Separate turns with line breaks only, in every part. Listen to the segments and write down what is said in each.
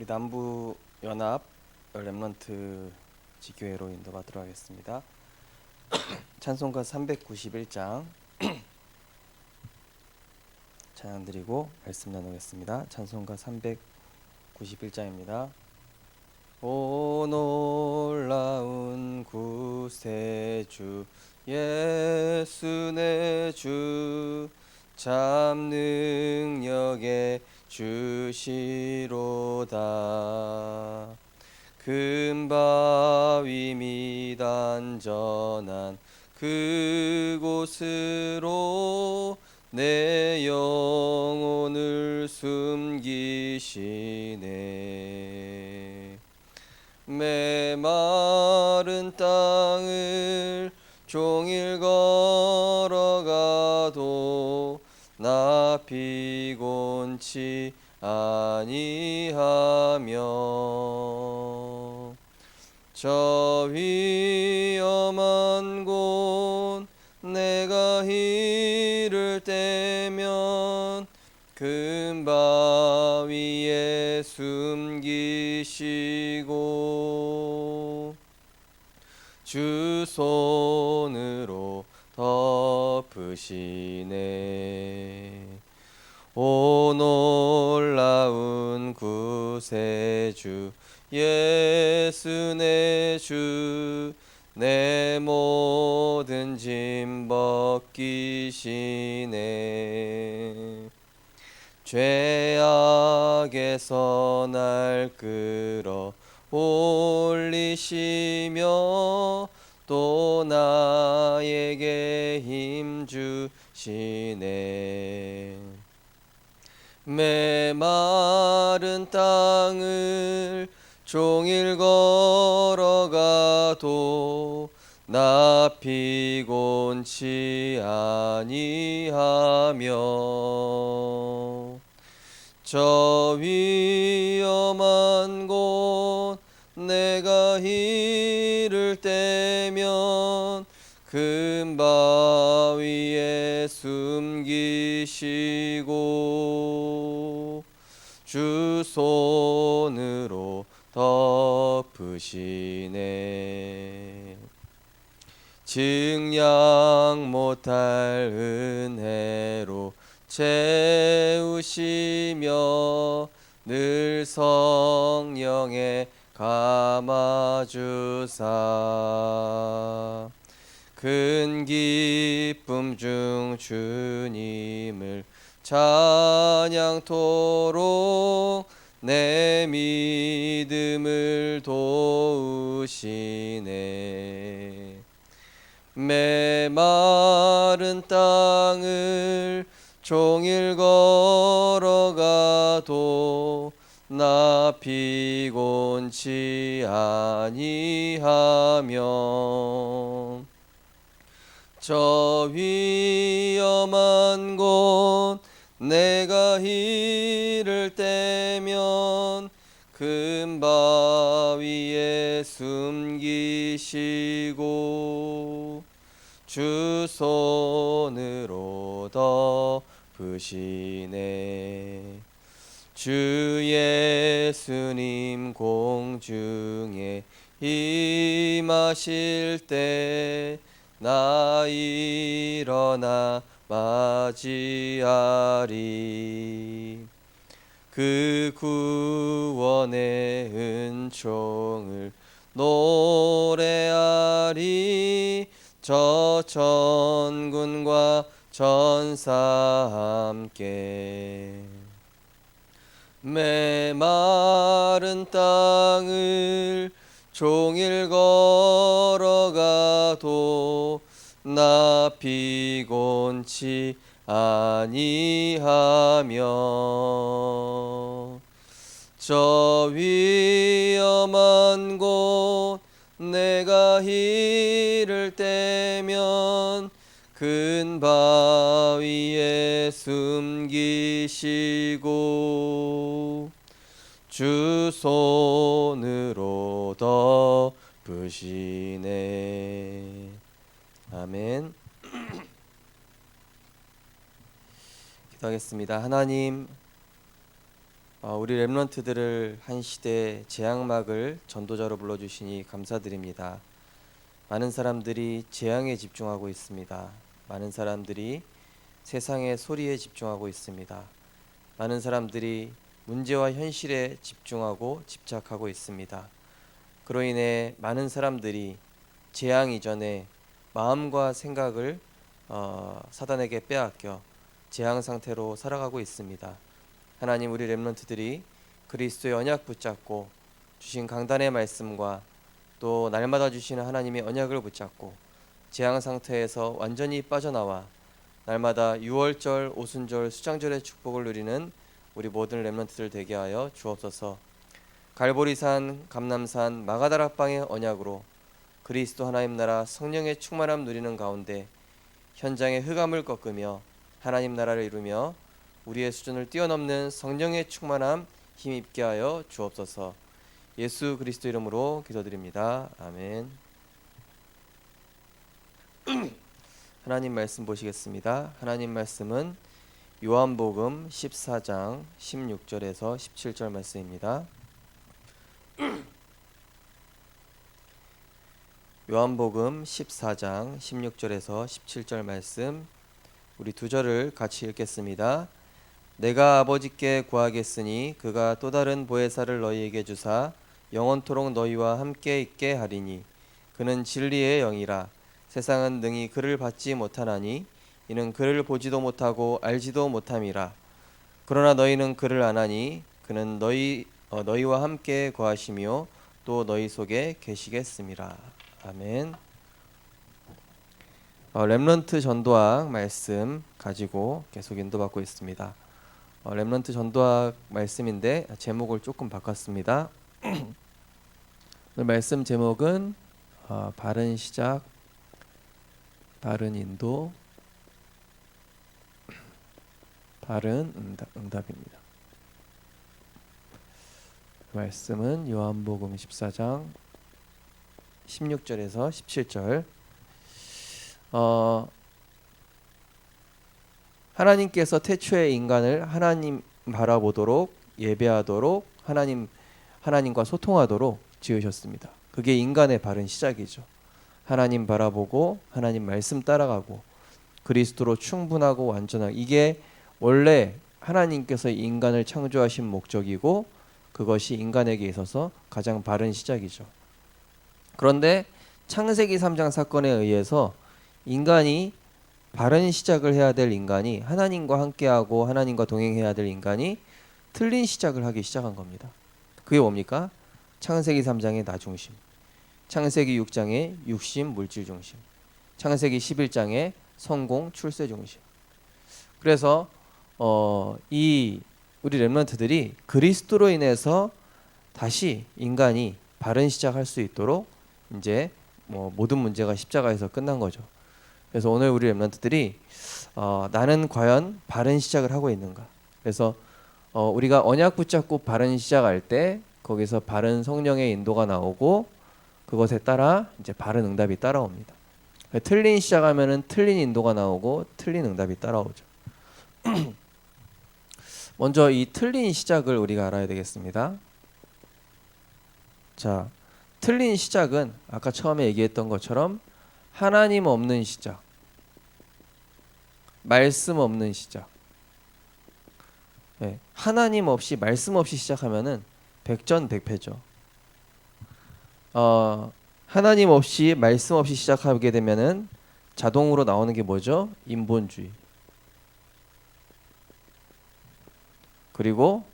남부 연합 렘넌트 지교회로 인도받도록 하겠습니다. 찬송가 391장 찬양 드리고 말씀 나누겠습니다. 찬송가 391장입니다. 오 놀라운 구세주 예수 내 주 참 능력의 주시로다. 금바위 및 안전한 그곳으로 내 영혼을 숨기시네. 메마른 땅을 종일 걸어가도 나 피곤치 아니하며 저 위험한 곳 내가 이를 때면 금바위에 숨기시고 주 손으로 덮으시네. 오 놀라운 구세주 예수 내 주 내 모든 짐 벗기시네. 죄악에서 날 끌어 올리시며 또 나에게 힘 주시네. 메마른 땅을 종일 걸어가도 나 피곤치 아니하며 저 위험한 곳 내가 이를 때면 금바위에 숨기시고 주 손으로 덮으시네. 증량 못할 은혜로 채우시며 늘 성령에 감아주사 큰 기쁨 중 주님을 찬양토록 내 믿음을 도우시네. 메마른 땅을 종일 걸어가도 나 피곤치 아니하며 저 위험한 곳 내가 이를 때면 금바위에 숨기시고 주 손으로 덮으시네. 주 예수님 공중에 임하실 때 나 일어나 맞이하리. 그 구원의 은총을 노래하리. 저 천군과 전사 함께 메마른 땅을 종일 걸어가도 나 피곤치 아니하며 저 위험한 곳 내가 이를 때면 큰 바위에 숨기시고 주 손으로 덮으시네. 아멘. 기도하겠습니다. 하나님, 우리 렘넌트들을 한 시대 재앙막을 전도자로 불러주시니 감사드립니다. 많은 사람들이 재앙에 집중하고 있습니다. 많은 사람들이 세상의 소리에 집중하고 있습니다. 많은 사람들이 문제와 현실에 집중하고 집착하고 있습니다. 그로 인해 많은 사람들이 재앙 이전에 마음과 생각을 사단에게 빼앗겨 재앙 상태로 살아가고 있습니다. 하나님, 우리 렘넌트들이 그리스도의 언약 붙잡고 주신 강단의 말씀과 또 날마다 주시는 하나님의 언약을 붙잡고 재앙 상태에서 완전히 빠져나와 날마다 유월절, 오순절, 수장절의 축복을 누리는 우리 모든 렘넌트들 되게 하여 주옵소서. 갈보리산, 감남산, 마가다락방의 언약으로 그리스도 하나님 나라 성령의 충만함 누리는 가운데 현장의 흑암을 꺾으며 하나님 나라를 이루며 우리의 수준을 뛰어넘는 성령의 충만함 힘입게 하여 주옵소서. 예수 그리스도 이름으로 기도드립니다. 아멘. 하나님 말씀 보시겠습니다. 하나님 말씀은 요한복음 14장 16절에서 17절 말씀입니다. 요한복음 14장 16절에서 17절 말씀, 우리 두 절을 같이 읽겠습니다. 내가 아버지께 구하겠으니 그가 또 다른 보혜사를 너희에게 주사 영원토록 너희와 함께 있게 하리니 그는 진리의 영이라. 세상은 능히 그를 받지 못하나니 이는 그를 보지도 못하고 알지도 못함이라. 그러나 너희는 그를 아나니 그는 너희와 함께 거하시며 또 너희 속에 계시겠음이라. 아멘. 렘넌트 전도학 말씀 가지고 계속 인도받고 있습니다. 렘넌트 전도학 말씀인데 제목을 조금 바꿨습니다. 오늘 말씀 제목은 바른 시작, 바른 인도, 바른 응답입니다. 말씀은 요한복음 14장 16절에서 17절. 하나님께서 태초에 인간을 하나님 바라보도록 예배하도록 하나님과 소통하도록 지으셨습니다. 그게 인간의 바른 시작이죠. 하나님 바라보고 하나님 말씀 따라가고 그리스도로 충분하고 완전하고, 이게 원래 하나님께서 인간을 창조하신 목적이고 그것이 인간에게 있어서 가장 바른 시작이죠. 그런데 창세기 3장 사건에 의해서 인간이 바른 시작을 해야 될 인간이, 하나님과 함께하고 하나님과 동행해야 될 인간이 틀린 시작을 하기 시작한 겁니다. 그게 뭡니까? 창세기 3장의 나 중심, 창세기 6장의 육신 물질 중심, 창세기 11장의 성공 출세 중심. 그래서 이 우리 렘넌트들이 그리스도로 인해서 다시 인간이 바른 시작할 수 있도록 이제 모든 문제가 십자가에서 끝난 거죠. 그래서 오늘 우리 렘넌트들이 나는 과연 바른 시작을 하고 있는가. 그래서 우리가 언약 붙잡고 바른 시작할 때 거기서 바른 성령의 인도가 나오고 그것에 따라 이제 바른 응답이 따라옵니다. 틀린 시작하면은 틀린 인도가 나오고 틀린 응답이 따라오죠. 먼저 이 틀린 시작을 우리가 알아야 되겠습니다. 자, 틀린 시작은 아까 처음에 얘기했던 것처럼 하나님 없는 시작, 말씀 없는 시작. 네, 하나님 없이 말씀 없이 시작하면은 백전백패죠. 하나님 없이 말씀 없이 시작하게 되면은 자동으로 나오는 게 뭐죠? 인본주의. 그리고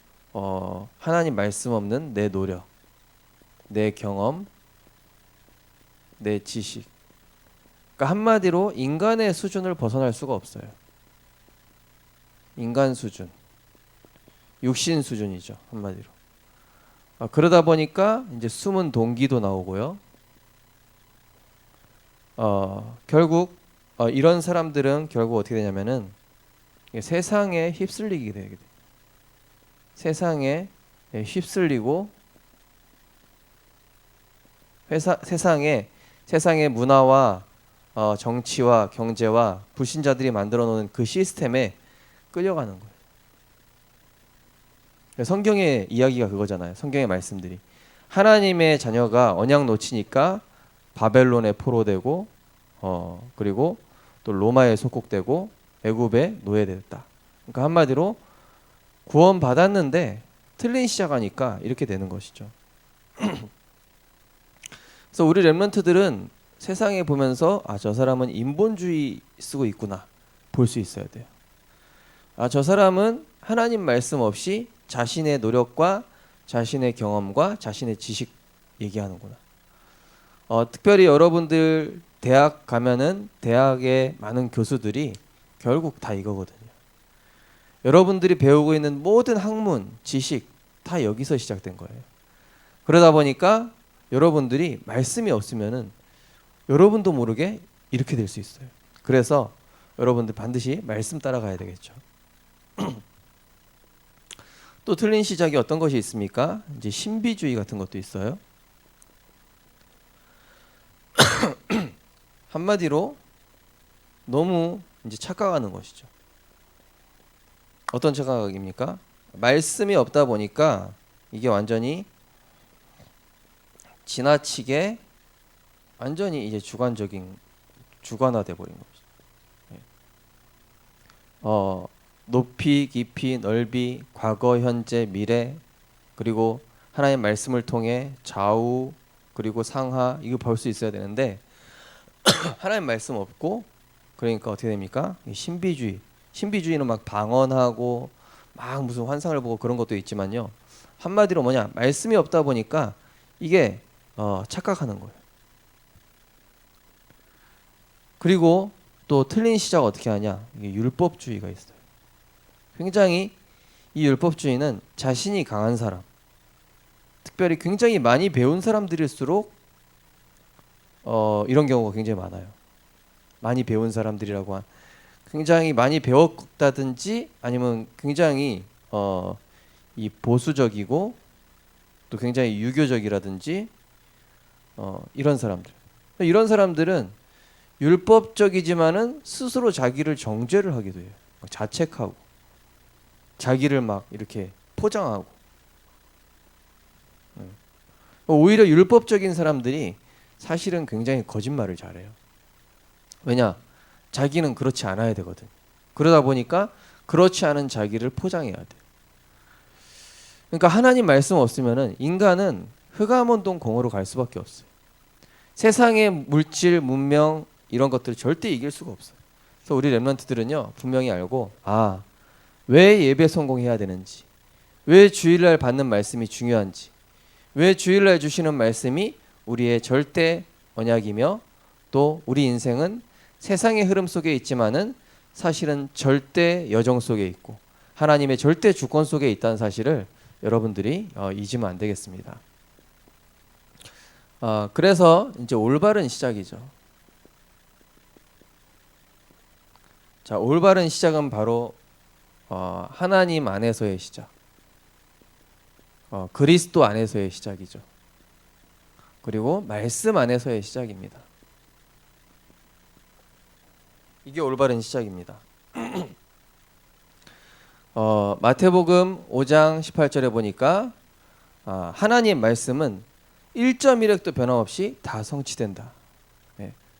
하나님 말씀 없는 내 노력, 내 경험, 내 지식. 그러니까 한마디로 인간의 수준을 벗어날 수가 없어요. 인간 수준, 육신 수준이죠, 한마디로. 그러다 보니까 이제 숨은 동기도 나오고요. 결국 이런 사람들은 결국 어떻게 되냐면은 세상에 휩쓸리게 되게 돼요. 세상에 휩쓸리고 세상의 문화와 정치와 경제와 불신자들이 만들어 놓은 그 시스템에 끌려가는 거예요. 성경의 이야기가 그거잖아요. 성경의 말씀들이 하나님의 자녀가 언약 놓치니까 바벨론에 포로되고 그리고 또 로마에 속국되고 애굽에 노예됐다. 그러니까 한마디로 구원 받았는데 틀린 시작하니까 이렇게 되는 것이죠. 그래서 우리 렘넌트들은 세상에 보면서 저 사람은 인본주의 쓰고 있구나 볼 수 있어야 돼요. 저 사람은 하나님 말씀 없이 자신의 노력과 자신의 경험과 자신의 지식 얘기하는구나. 특별히 여러분들 대학 가면은 대학의 많은 교수들이 결국 다 이거거든요. 여러분들이 배우고 있는 모든 학문, 지식 다 여기서 시작된 거예요. 그러다 보니까 여러분들이 말씀이 없으면은 여러분도 모르게 이렇게 될 수 있어요. 그래서 여러분들 반드시 말씀 따라가야 되겠죠. 또 틀린 시작이 어떤 것이 있습니까? 이제 신비주의 같은 것도 있어요. 한마디로 너무 이제 착각하는 것이죠. 어떤 착각입니까? 말씀이 없다 보니까 이게 완전히 지나치게 완전히 이제 주관화돼 버린 거죠. 높이, 깊이, 넓이, 과거, 현재, 미래, 그리고 하나님의 말씀을 통해 좌우 그리고 상하 이거 볼 수 있어야 되는데 하나님 말씀 없고 그러니까 어떻게 됩니까? 신비주의는 막 방언하고 막 무슨 환상을 보고 그런 것도 있지만요. 한마디로 뭐냐? 말씀이 없다 보니까 이게 착각하는 거예요. 그리고 또 틀린 시작 어떻게 하냐? 이게 율법주의가 있어요. 굉장히 이 율법주의는 자신이 강한 사람, 특별히 굉장히 많이 배운 사람들일수록 이런 경우가 굉장히 많아요. 많이 배운 사람들이라고 굉장히 많이 배웠다든지 아니면 굉장히 이 보수적이고 또 굉장히 유교적이라든지 이런 사람들은 율법적이지만은 스스로 자기를 정죄를 하기도 해요. 자책하고 자기를 막 이렇게 포장하고 오히려 율법적인 사람들이 사실은 굉장히 거짓말을 잘해요. 왜냐? 자기는 그렇지 않아야 되거든. 그러다 보니까 그렇지 않은 자기를 포장해야 돼. 그러니까 하나님 말씀 없으면은 인간은 흑암원동 공으로 갈 수밖에 없어요. 세상의 물질, 문명 이런 것들을 절대 이길 수가 없어요. 그래서 우리 렘넌트들은요 분명히 알고 왜 예배 성공해야 되는지, 왜 주일날 받는 말씀이 중요한지, 왜 주일날 주시는 말씀이 우리의 절대 언약이며 또 우리 인생은 세상의 흐름 속에 있지만은 사실은 절대 여정 속에 있고 하나님의 절대 주권 속에 있다는 사실을 여러분들이 잊으면 안 되겠습니다. 그래서 이제 올바른 시작이죠. 자, 올바른 시작은 바로 하나님 안에서의 시작, 그리스도 안에서의 시작이죠. 그리고 말씀 안에서의 시작입니다. 이게 올바른 시작입니다. 마태복음 5장 18절에 보니까 하나님 말씀은 1.1획도 변함없이 다 성취된다.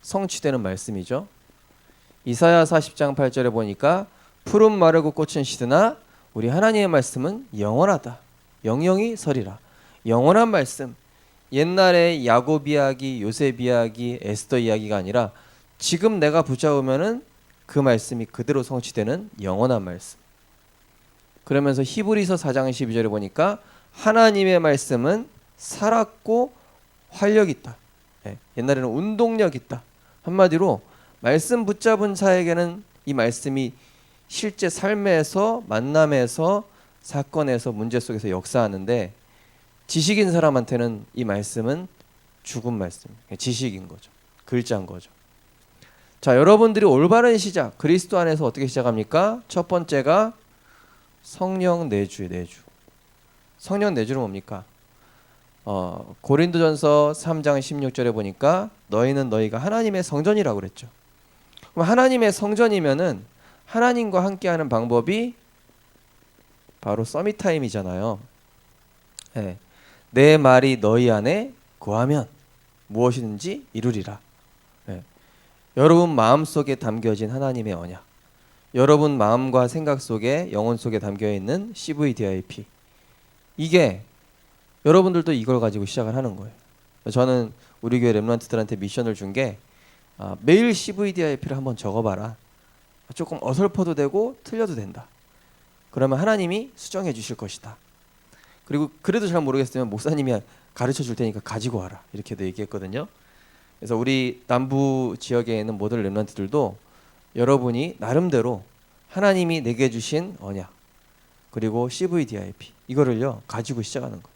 성취되는 말씀이죠. 이사야 40장 8절에 보니까 푸른 마르고 꽃은 시드나 우리 하나님의 말씀은 영원하다. 영영이 서리라. 영원한 말씀. 옛날에 야곱 이야기, 요셉 이야기, 에스더 이야기가 아니라 지금 내가 붙잡으면은 그 말씀이 그대로 성취되는 영원한 말씀. 그러면서 히브리서 4장 12절에 보니까 하나님의 말씀은 살았고 활력 있다. 옛날에는 운동력 있다. 한마디로 말씀 붙잡은 자에게는 이 말씀이 실제 삶에서 만남에서 사건에서 문제 속에서 역사하는데 지식인 사람한테는 이 말씀은 죽은 말씀, 지식인 거죠. 글자인 거죠. 자, 여러분들이 올바른 시작, 그리스도 안에서 어떻게 시작합니까? 첫 번째가 성령 내주. 성령 내주는 뭡니까? 고린도전서 3장 16절에 보니까 너희는 너희가 하나님의 성전이라고 그랬죠. 그럼 하나님의 성전이면은 하나님과 함께하는 방법이 바로 서밋타임이잖아요. 예. 내 말이 너희 안에 거하면 무엇이든지 이루리라. 예. 여러분 마음속에 담겨진 하나님의 언약, 여러분 마음과 생각 속에, 영혼 속에 담겨있는 CVDIP, 이게 여러분들도 이걸 가지고 시작을 하는 거예요. 저는 우리 교회 렘넌트들한테 미션을 준 게 매일 CVDIP를 한번 적어봐라. 조금 어설퍼도 되고 틀려도 된다. 그러면 하나님이 수정해 주실 것이다. 그리고 그래도 잘 모르겠으면 목사님이 가르쳐 줄 테니까 가지고 와라. 이렇게도 얘기했거든요. 그래서 우리 남부 지역에 있는 모든 렘넌트들도 여러분이 나름대로 하나님이 내게 주신 언약, 그리고 CVDIP, 이거를요 가지고 시작하는 거예요.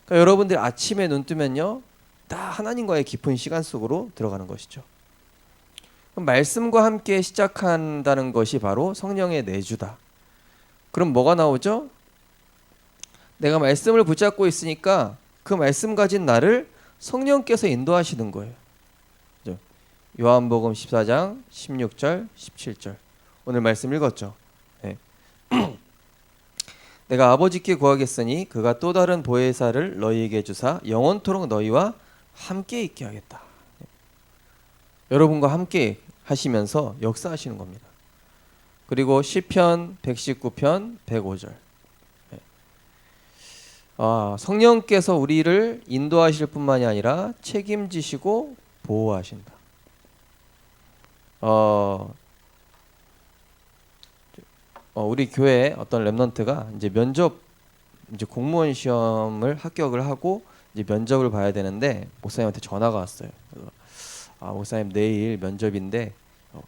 그러니까 여러분들이 아침에 눈 뜨면요 다 하나님과의 깊은 시간 속으로 들어가는 것이죠. 그럼 말씀과 함께 시작한다는 것이 바로 성령의 내주다. 그럼 뭐가 나오죠? 내가 말씀을 붙잡고 있으니까 그 말씀 가진 나를 성령께서 인도하시는 거예요. 요한복음 14장 16절 17절 오늘 말씀 읽었죠. 네. 내가 아버지께 구하겠으니 그가 또 다른 보혜사를 너희에게 주사 영원토록 너희와 함께 있게 하겠다. 여러분과 함께 하시면서 역사하시는 겁니다. 그리고 시편 119편 105절 성령께서 우리를 인도하실 뿐만이 아니라 책임지시고 보호하신다. 우리 교회 어떤 렘넌트가 이제 공무원 시험을 합격을 하고 이제 면접을 봐야 되는데 목사님한테 전화가 왔어요. 그래서 목사님 내일 면접인데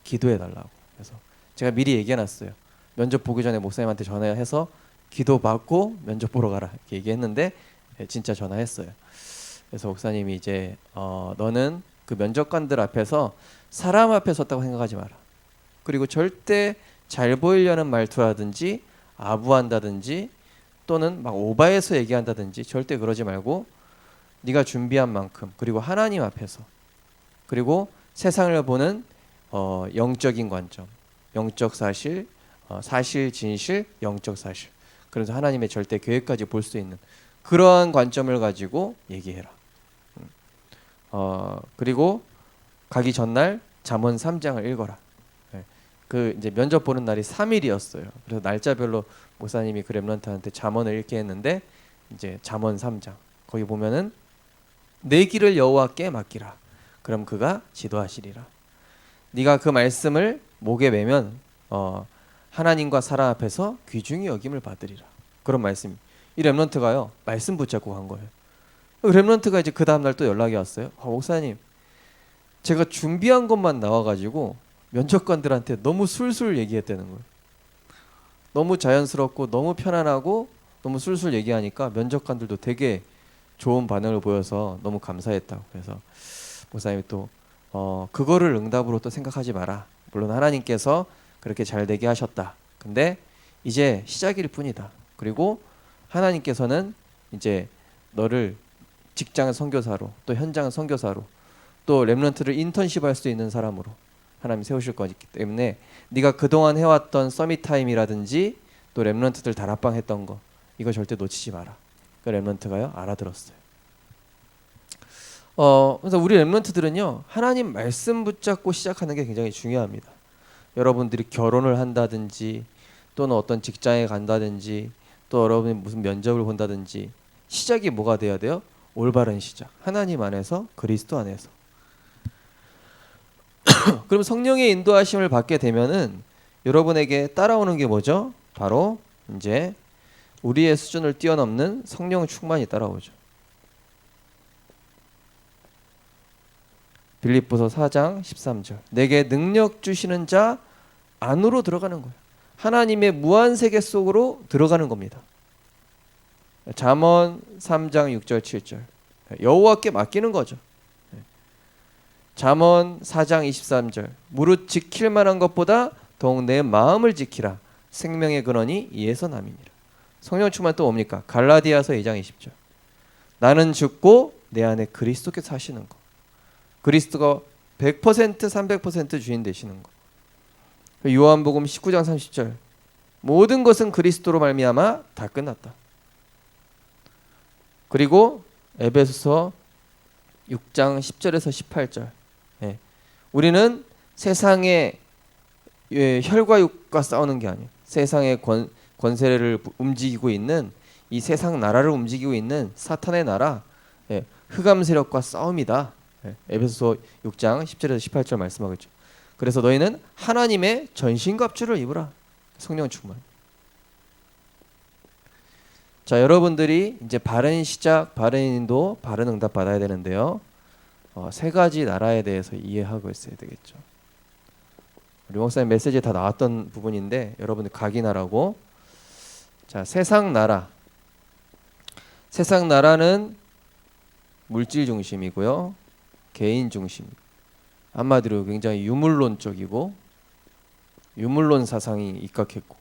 기도해 달라고. 그래서 제가 미리 얘기해놨어요. 면접 보기 전에 목사님한테 전화해서 기도 받고 면접 보러 가라 이렇게 얘기했는데 진짜 전화했어요. 그래서 목사님이 이제 너는 그 면접관들 앞에서 사람 앞에 섰다고 생각하지 마라. 그리고 절대 잘 보이려는 말투라든지 아부한다든지 또는 막 오바해서 얘기한다든지 절대 그러지 말고 네가 준비한 만큼, 그리고 하나님 앞에서, 그리고 세상을 보는 영적인 관점, 영적 사실, 사실 진실, 영적 사실, 그래서 하나님의 절대 계획까지 볼 수 있는 그러한 관점을 가지고 얘기해라. 그리고 가기 전날 잠언 3장을 읽어라. 그 이제 면접 보는 날이 3일이었어요. 그래서 날짜별로 목사님이 그 렘넌트한테 잠언을 읽게 했는데 이제 잠언 3장 거기 보면은 내 길을 여호와께 맡기라. 그럼 그가 지도하시리라. 네가 그 말씀을 목에 매면 하나님과 사람 앞에서 귀중히 여김을 받으리라. 그런 말씀. 이 렘넌트가요 말씀 붙잡고 간 거예요. 렘넌트가 이제 그 다음 날 또 연락이 왔어요. 목사님, 제가 준비한 것만 나와가지고 면접관들한테 너무 술술 얘기했다는 거예요. 너무 자연스럽고 너무 편안하고 너무 술술 얘기하니까 면접관들도 되게 좋은 반응을 보여서 너무 감사했다고. 그래서 목사님이 또 그거를 응답으로 또 생각하지 마라. 물론 하나님께서 그렇게 잘 되게 하셨다. 근데 이제 시작일 뿐이다. 그리고 하나님께서는 이제 너를 직장 선교사로, 또 현장 선교사로, 또 렘넌트를 인턴십할 수 있는 사람으로 하나님 세우실 거기 때문에 네가 그동안 해왔던 서밋타임이라든지 또 렘넌트들 다락방 했던 거 이거 절대 놓치지 마라. 그 렘넌트가요 알아들었어요. 그래서 우리 렘넌트들은요 하나님 말씀 붙잡고 시작하는 게 굉장히 중요합니다. 여러분들이 결혼을 한다든지 또는 어떤 직장에 간다든지 또 여러분이 무슨 면접을 본다든지 시작이 뭐가 돼야 돼요? 올바른 시작. 하나님 안에서, 그리스도 안에서. 그럼 성령의 인도하심을 받게 되면은 여러분에게 따라오는 게 뭐죠? 바로 이제 우리의 수준을 뛰어넘는 성령 충만이 따라오죠. 빌립보서 4장 13절. 내게 능력 주시는 자 안으로 들어가는 거예요. 하나님의 무한 세계 속으로 들어가는 겁니다. 잠언 3장 6절 7절. 여호와께 맡기는 거죠. 잠언 4장 23절. 무릇 지킬 만한 것보다 더욱 내 마음을 지키라. 생명의 근원이 이에서 남이니라. 성령 충만 또 뭡니까? 갈라디아서 2장 20절. 나는 죽고 내 안에 그리스도께서 사시는 거. 그리스도가 100% 300% 주인 되시는 거. 요한복음 19장 30절. 모든 것은 그리스도로 말미암아 다 끝났다. 그리고 에베소서 6장 10절에서 18절. 예. 우리는 세상의 혈과 육과 싸우는 게 아니에요. 세상의 권세를 움직이고 있는 이 세상 나라를 움직이고 있는 사탄의 나라, 흑암 세력과 싸움이다. 에베소서 6장 10절에서 18절 말씀하겠죠. 그래서 너희는 하나님의 전신갑주를 입으라. 성령 충만. 자, 여러분들이 이제 바른 시작, 바른 인도, 바른 응답 받아야 되는데요. 세 가지 나라에 대해서 이해하고 있어야 되겠죠. 우리 목사님 메시지에 다 나왔던 부분인데 여러분들 각인하라고. 자, 세상 나라. 세상 나라는 물질 중심이고요. 개인 중심. 한마디로 굉장히 유물론적이고 유물론 사상이 입각했고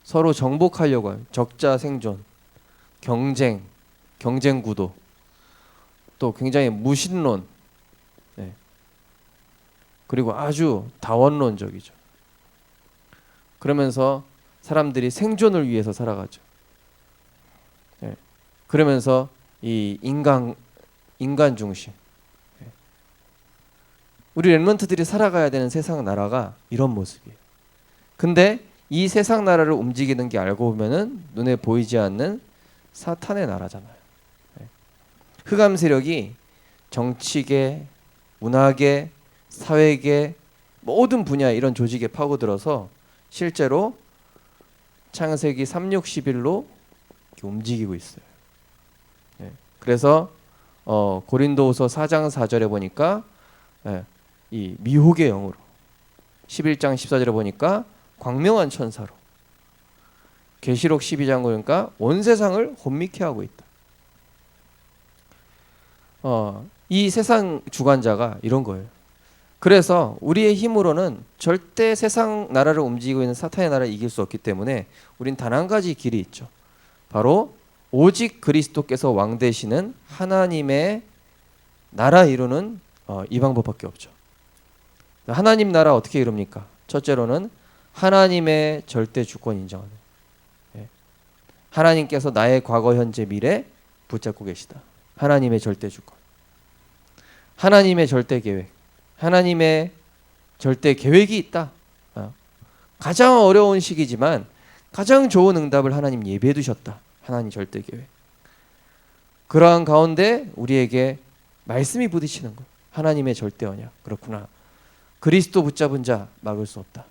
서로 정복하려고 하는 적자 생존, 경쟁 구도, 또 굉장히 무신론, 그리고 아주 다원론적이죠. 그러면서 사람들이 생존을 위해서 살아가죠. 그러면서 이 인간 중심. 우리 렘넌트들이 살아가야 되는 세상 나라가 이런 모습이에요. 근데 이 세상 나라를 움직이는 게 알고 보면은 눈에 보이지 않는 사탄의 나라잖아요. 흑암 세력이 정치계, 문화계, 사회계 모든 분야 이런 조직에 파고들어서 실제로 창세기 3,6,11로 움직이고 있어요. 그래서 고린도후서 4장 4절에 보니까 이 미혹의 영으로, 11장 14절에 보니까 광명한 천사로, 계시록 12장 보니까 온 세상을 혼미케 하고 있다. 이 세상 주관자가 이런 거예요. 그래서 우리의 힘으로는 절대 세상 나라를 움직이고 있는 사탄의 나라를 이길 수 없기 때문에 우린 단 한 가지 길이 있죠. 바로 오직 그리스도께서 왕 되시는 하나님의 나라 이루는 이 방법밖에 없죠. 하나님 나라 어떻게 이룹니까? 첫째로는 하나님의 절대 주권 인정하는. 하나님께서 나의 과거, 현재, 미래 붙잡고 계시다. 하나님의 절대 주권. 하나님의 절대 계획. 하나님의 절대 계획이 있다. 가장 어려운 시기지만 가장 좋은 응답을 하나님 예비해 두셨다. 하나님 절대 계획. 그러한 가운데 우리에게 말씀이 부딪히는 것. 하나님의 절대 언약. 그렇구나. 그리스도 붙잡은 자 막을 수 없다.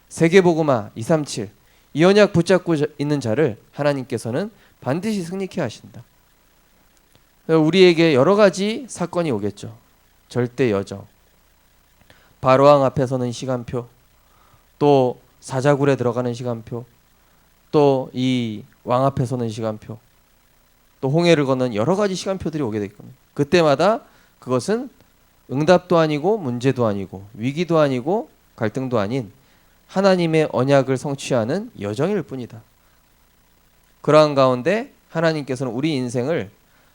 세계복음화 237 이 언약 붙잡고 있는 자를 하나님께서는 반드시 승리케 하신다. 우리에게 여러 가지 사건이 오겠죠. 절대 여정, 바로왕 앞에 서는 시간표, 또 사자굴에 들어가는 시간표, 또 이 왕 앞에 서는 시간표, 또 홍해를 걷는 여러 가지 시간표들이 오게 될 겁니다. 그때마다 그것은 응답도 아니고 문제도 아니고 위기도 아니고 갈등도 아닌 하나님의 언약을 성취하는 여정일 뿐이다. 그러한 가운데 하나님께서는 우리 인생을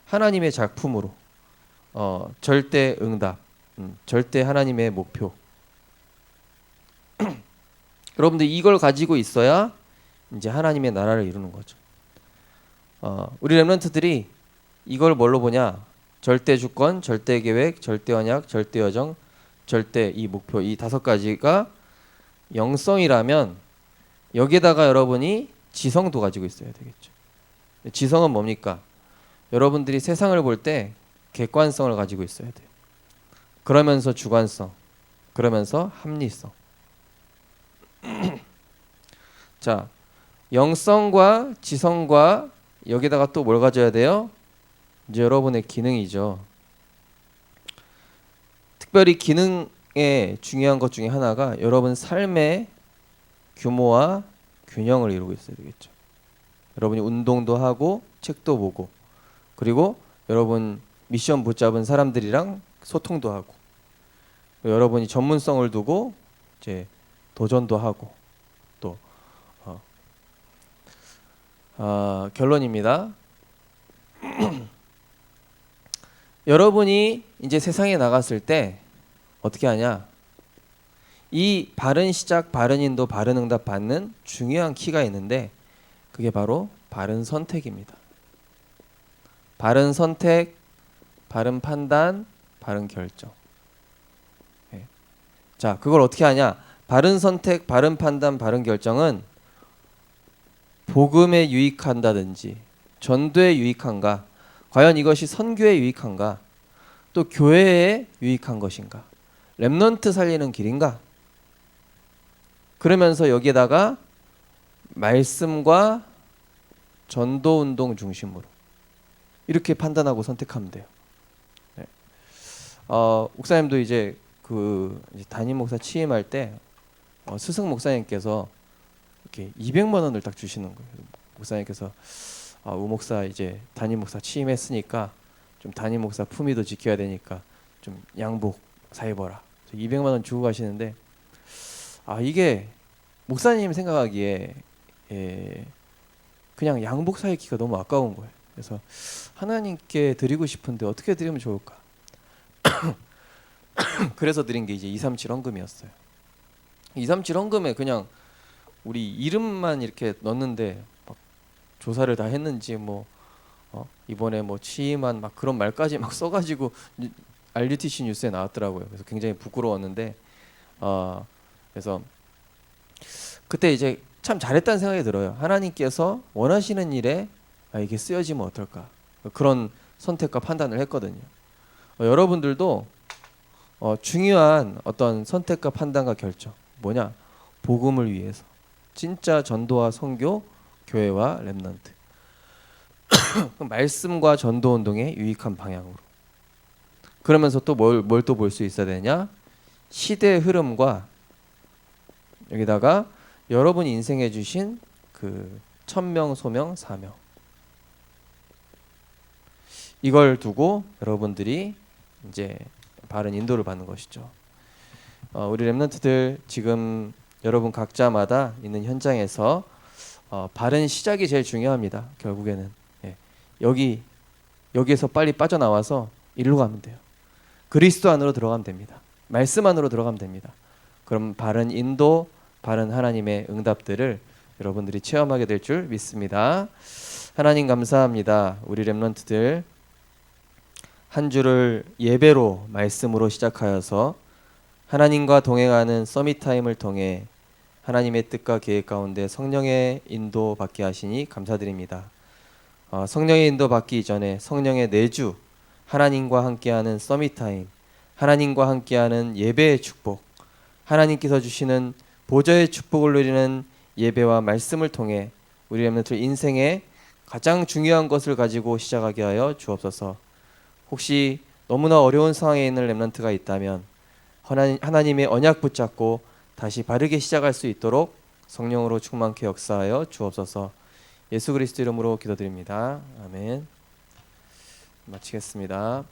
하나님의 작품으로 절대 응답, 절대 하나님의 목표. 여러분들 이걸 가지고 있어야 이제 하나님의 나라를 이루는 거죠. 우리 렘넌트들이 이걸 뭘로 보냐? 절대 주권, 절대 계획, 절대 언약, 절대 여정, 절대 이 목표, 이 5가지가 영성이라면 여기에다가 여러분이 지성도 가지고 있어야 되겠죠. 지성은 뭡니까? 여러분들이 세상을 볼 때 객관성을 가지고 있어야 돼요. 그러면서 주관성, 그러면서 합리성. 자, 영성과 지성과 여기다가 또 뭘 가져야 돼요? 이제 여러분의 기능이죠. 특별히 기능에 중요한 것 중에 하나가 여러분 삶의 규모와 균형을 이루고 있어야 되겠죠. 여러분이 운동도 하고 책도 보고 그리고 여러분 미션 붙잡은 사람들이랑 소통도 하고 여러분이 전문성을 두고 이제 도전도 하고 또 결론입니다. 여러분이 이제 세상에 나갔을 때 어떻게 하냐? 이 바른 시작, 바른 인도, 바른 응답 받는 중요한 키가 있는데 그게 바로 바른 선택입니다. 바른 선택, 바른 판단, 바른 결정. 예. 자, 그걸 어떻게 하냐? 바른 선택, 바른 판단, 바른 결정은 복음에 유익한다든지 전도에 유익한가? 과연 이것이 선교에 유익한가? 또 교회에 유익한 것인가? 렘넌트 살리는 길인가? 그러면서 여기에다가 말씀과 전도 운동 중심으로 이렇게 판단하고 선택하면 돼요. 네. 목사님도 이제 이제 담임 목사 취임할 때 스승 목사님께서 이렇게 200만 원을 딱 주시는 거예요. 목사님께서 우 목사 이제 담임 목사 취임했으니까 좀 담임 목사 품위도 지켜야 되니까 좀 양복 사 입어라. 200만 원 주고 가시는데 이게 목사님 생각하기에 그냥 양복 사 입기가 너무 아까운 거예요. 그래서 하나님께 드리고 싶은데 어떻게 드리면 좋을까? 그래서 드린 게 이제 237 헌금이었어요. 237 헌금에 그냥 우리 이름만 이렇게 넣었는데 막 조사를 다 했는지 이번에 취임한 막 그런 말까지 막 써가지고 RUTC 뉴스에 나왔더라고요. 그래서 굉장히 부끄러웠는데 그래서 그때 이제 참 잘했다는 생각이 들어요. 하나님께서 원하시는 일에 이게 쓰여지면 어떨까? 그런 선택과 판단을 했거든요. 여러분들도 중요한 어떤 선택과 판단과 결정 뭐냐? 복음을 위해서 진짜 전도와 선교, 교회와 렘넌트 말씀과 전도 운동의 유익한 방향으로 그러면서 또 뭘 또 볼 수 있어야 되냐? 시대의 흐름과 여기다가 여러분이 인생에 주신 그 천명, 소명, 사명 이걸 두고 여러분들이 이제 바른 인도를 받는 것이죠. 우리 렘넌트들 지금 여러분 각자마다 있는 현장에서 바른 시작이 제일 중요합니다. 결국에는 여기에서 빨리 빠져나와서 일로 가면 돼요. 그리스도 안으로 들어가면 됩니다. 말씀 안으로 들어가면 됩니다. 그럼 바른 인도, 바른 하나님의 응답들을 여러분들이 체험하게 될 줄 믿습니다. 하나님 감사합니다. 우리 렘넌트들 한 주를 예배로 말씀으로 시작하여서 하나님과 동행하는 서밋 타임을 통해 하나님의 뜻과 계획 가운데 성령의 인도 받게 하시니 감사드립니다. 성령의 인도 받기 이전에 성령의 내주 하나님과 함께하는 서밋 타임, 하나님과 함께하는 예배의 축복, 하나님께서 주시는 보좌의 축복을 누리는 예배와 말씀을 통해 우리 렘넌트 인생의 가장 중요한 것을 가지고 시작하게 하여 주옵소서. 혹시 너무나 어려운 상황에 있는 렘넌트가 있다면 하나님의 언약 붙잡고 다시 바르게 시작할 수 있도록 성령으로 충만케 역사하여 주옵소서. 예수 그리스도 이름으로 기도드립니다. 아멘. 마치겠습니다.